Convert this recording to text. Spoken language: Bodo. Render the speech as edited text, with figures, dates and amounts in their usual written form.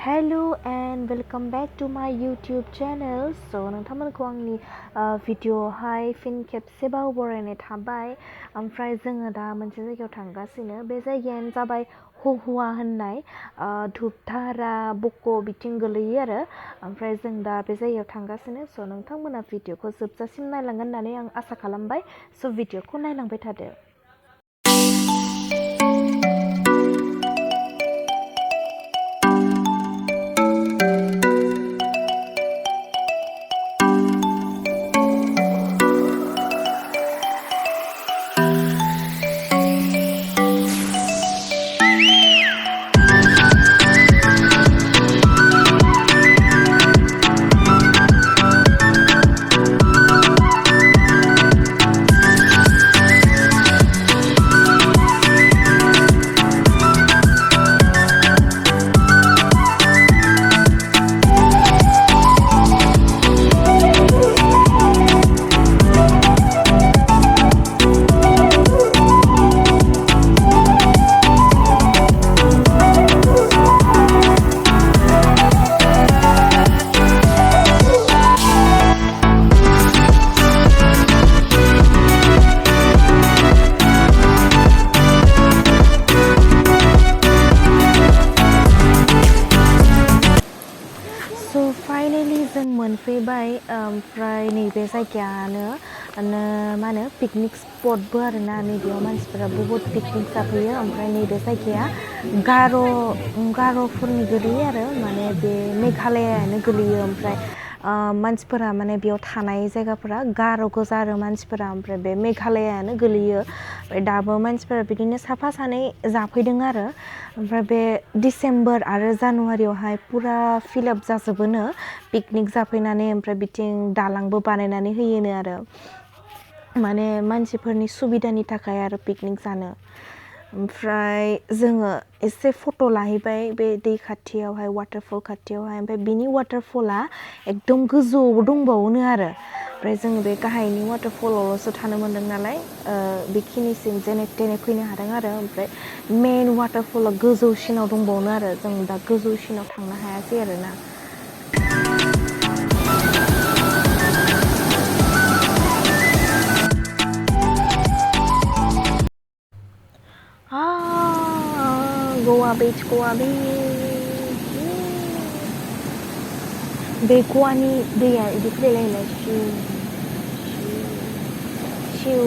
Hello and welcome back to my YouTube channel. So नोंथांमोनखौ आंनि भिडिअ'आवहाय फिन खेबसेबाव बरायनाय थाबाय। ओमफ्राय जोङो दा मोनसे जायगायाव थांगासिनो। बे जायगायानो जाबाय HOHUA होननाय धुपधारा बको बिथिं गोलैयो आरो। ओमफ्राय जों दा बे जायगायाव थांगासिनो। स' नोंथांमोना भिडिअ'खौ जोबजासिम नायलांगोन होननानै आं आसा खालामबाय। स' भिडिअ'खौ नायलांबाय थादो। फाइनालि जों मोनफैबाय। ओमफ्राय नैबे जायगायानो मा होनो पिकनिक स्पटबो आरोना। नैबेयाव मानसिफोरा बहुत पिकनिक जाफैयो। ओमफ्राय नैबे जायगाया गार'फोरनि गोलैयो आरो माने बे मेघालयानो गोलैयो। ओमफ्राय मानसिफोरा माने बेयाव थानाय जायगाफोरा गार' गोजा आरो मानसिफोरा। ओमफ्राय बे मेघालयानो गोलैयो। ओमफ्राय दाबो मानसिफोरा बिदिनो साफा सानै जाफैदों आरो। ओमफ्राय बे डिसेम्बर आरो जानुवारियावहाय पुरा फिलआप जाजोबोनो पिकनिक जाफैनानै। ओमफ्राय बिथिं दालांबो बानायनानै होयोनो आरो माने मानसिफोरनि सुबिदानि थाखाय आरो पिकनिक जानो। ओमफ्राय जोङो एसे फट' लाहैबाय बे दै खाथियावहाय वाटारफल खाथियावहाय। ओमफ्राय बिनि वाटारफला एकदम गोजौआव दंबावोनो आरो। ओमफ्राय जोङो बे गाहायनि वाटारफलावल'सो थानो मोनदों नालाय बेखिनिसिम जेने तेने फैनो हादों आरो। ओमफ्राय मेन वाटारफला गोजौसिनाव दंबावोनो आरो। जों दा गोजौसिनाव थांनो हायासै आरोना। Goa Beach बे गवानि दैया इदि फैलायलाय शिव